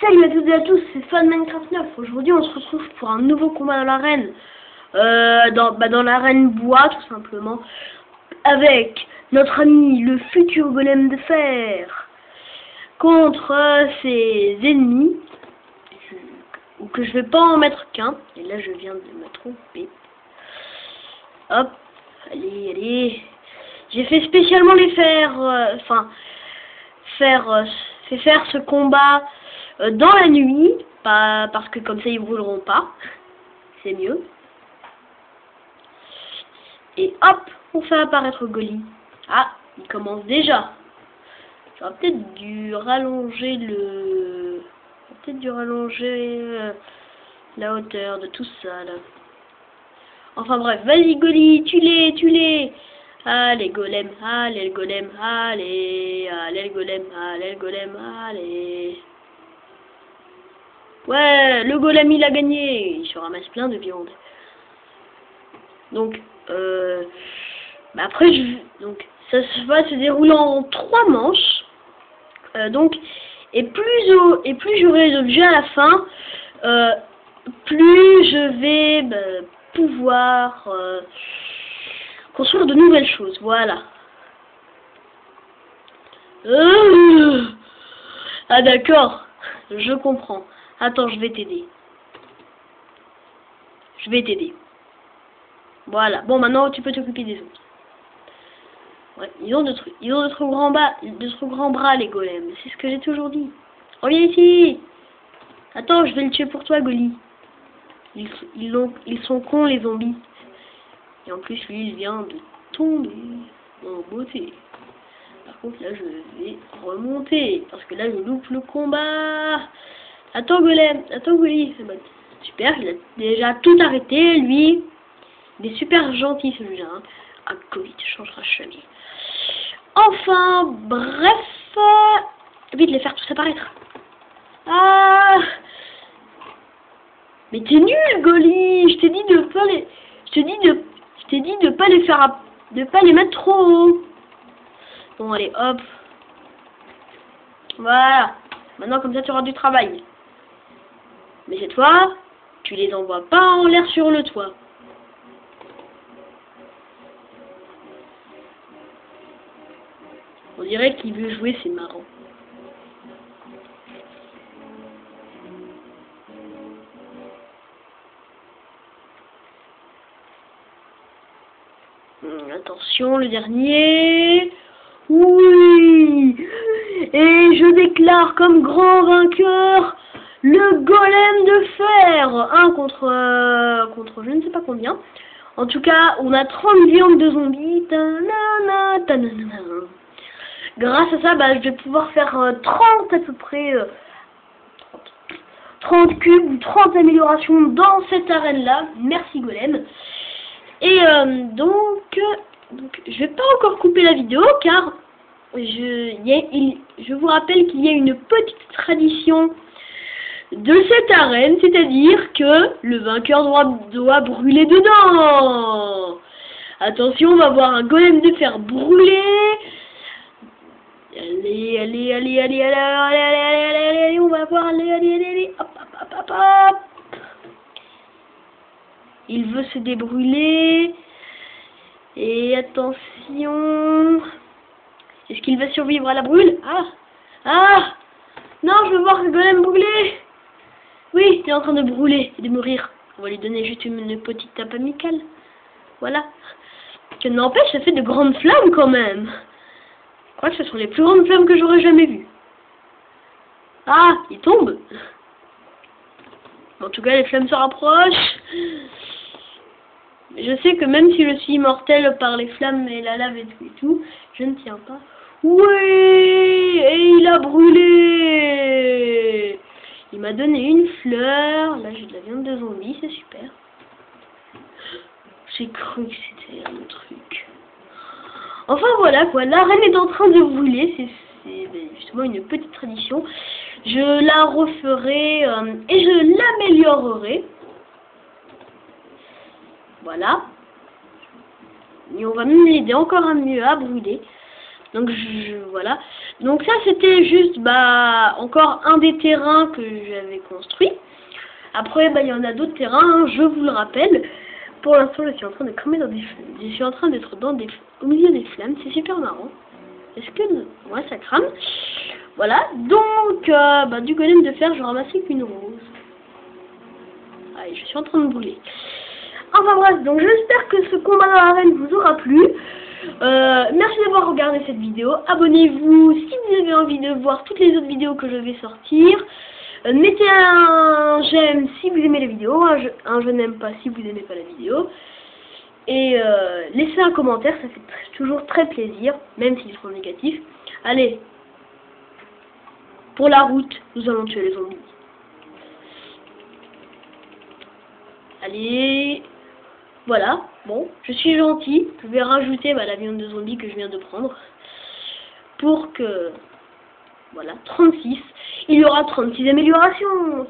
Salut à toutes et à tous, c'est Fan Minecraft 9. Aujourd'hui, on se retrouve pour un nouveau combat dans l'arène. Dans l'arène bois, tout simplement. Avec notre ami, le futur golem de fer. Contre ses ennemis. Ou que je vais pas en mettre qu'un. Et là, je viens de me tromper. Hop. Allez, allez. J'ai fait spécialement les faire... faire ce combat... dans la nuit, pas parce que comme ça ils brûleront pas, c'est mieux. Et hop, on fait apparaître Golly. Ah, il commence déjà. J'aurais peut-être dû rallonger la hauteur de tout ça là. Enfin bref, vas-y Golly, tue-les. Allez golem, allez le golem, allez le golem, allez le golem, allez. Ouais, le golem il a gagné. Il se ramasse plein de viande. Donc, après, donc ça va se dérouler en 3 manches. Et plus j'aurai les objets à la fin, plus je vais pouvoir construire de nouvelles choses. Voilà. Ah d'accord, je comprends. Attends, je vais t'aider. Voilà. Bon, maintenant, tu peux t'occuper des autres. Ouais, ils ont de trop grands bras, les golems. C'est ce que j'ai toujours dit. Reviens ici. Attends, je vais le tuer pour toi, Golly. Ils sont cons, les zombies. Et en plus, lui, il vient de tomber en beauté. Par contre, là, je vais remonter. Parce que là, je loupe le combat. Attends golem, attends Golly. Super, il a déjà tout arrêté, lui. Il est super gentil celui-là. Hein. Ah, Golly, tu changeras jamais. Enfin, bref. Vite, les faire tous apparaître. Ah. Mais t'es nul, Golly. Je t'ai dit de pas les... Je t'ai dit de pas les faire... De pas les mettre trop haut. Bon, allez, hop. Voilà. Maintenant, comme ça, tu auras du travail. Mais cette fois, tu les envoies pas en l'air sur le toit. On dirait qu'il veut jouer, c'est marrant. Attention, le dernier. Oui. Et je déclare comme grand vainqueur le golem de fer. Contre je ne sais pas combien. En tout cas, on a 30 viandes de zombies. Tanana, tanana. Grâce à ça, je vais pouvoir faire 30 à peu près 30 cubes ou 30 améliorations dans cette arène-là. Merci golem. Et donc, je vais pas encore couper la vidéo car je vous rappelle qu'il y a une petite tradition de cette arène, c'est-à-dire que le vainqueur doit brûler dedans. Attention, on va voir un golem de fer brûler. Allez, on va voir, allez, hop. Il veut se débrûler. Et attention. Est-ce qu'il va survivre à la brûle? Ah non, je veux voir le golem brûler. Oui, il est en train de brûler et de mourir. On va lui donner juste une petite tape amicale. Voilà. Que n'empêche, ça fait de grandes flammes quand même. Je crois que ce sont les plus grandes flammes que j'aurais jamais vues. Ah, il tombe. En tout cas, les flammes se rapprochent. Je sais que même si je suis immortel par les flammes et la lave et tout, je ne tiens pas. Oui, et il a brûlé. Il m'a donné une fleur. Là, j'ai de la viande de zombie, c'est super. J'ai cru que c'était un truc. Enfin, voilà quoi. L'arène est en train de brûler. C'est justement une petite tradition. Je la referai et je l'améliorerai. Voilà. Et on va même l'aider encore mieux à brûler. Donc voilà. Donc ça, c'était juste, encore un des terrains que j'avais construit. Après, il y en a d'autres terrains, hein, je vous le rappelle. Pour l'instant, je suis en train de cramer dans des flammes. Je suis en train d'être au milieu des flammes. C'est super marrant. Est-ce que... Ouais, ça crame. Voilà. Donc, du golem de fer, je ramassais qu'une rose. Allez, je suis en train de brûler. Enfin bref, donc j'espère que ce combat dans l'arène vous aura plu. Merci d'avoir regardé cette vidéo. Abonnez-vous si vous avez envie de voir toutes les autres vidéos que je vais sortir. Mettez un j'aime si vous aimez la vidéo, un je n'aime pas si vous n'aimez pas la vidéo. Et laissez un commentaire, ça fait toujours très plaisir, même s'ils sont négatifs. Allez, pour la route, nous allons tuer les zombies. Allez, voilà, bon, je suis gentil, je vais rajouter la viande de zombie que je viens de prendre. Pour que... Voilà, 36. Il y aura 36 améliorations.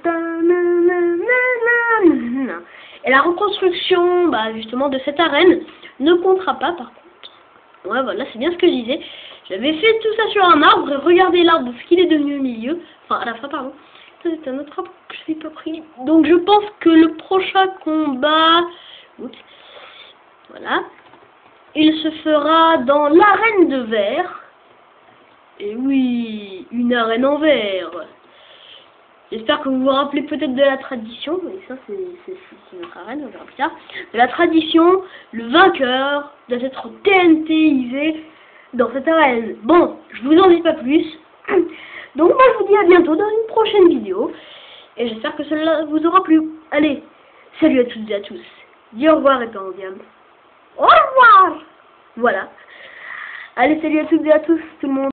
Et la reconstruction, justement, de cette arène ne comptera pas, par contre. Ouais, voilà, c'est bien ce que je disais. J'avais fait tout ça sur un arbre, et regardez l'arbre, ce qu'il est devenu au milieu. Enfin, à la fin, pardon. Ça, c'est un autre arbre que je n'ai pas pris. Donc, je pense que le prochain combat... Oups. Voilà. Il se fera dans l'arène de verre. Et oui, une arène en verre. J'espère que vous vous rappelez peut-être de la tradition. Et ça, c'est notre arène, on verra plus tard. De la tradition, le vainqueur doit être TNTisé dans cette arène. Bon, je vous en dis pas plus. Donc moi, je vous dis à bientôt dans une prochaine vidéo. Et j'espère que cela vous aura plu. Allez, salut à toutes et à tous. Dis au revoir et au diable. Au revoir. Voilà. Allez, salut à toutes et à tous, tout le monde.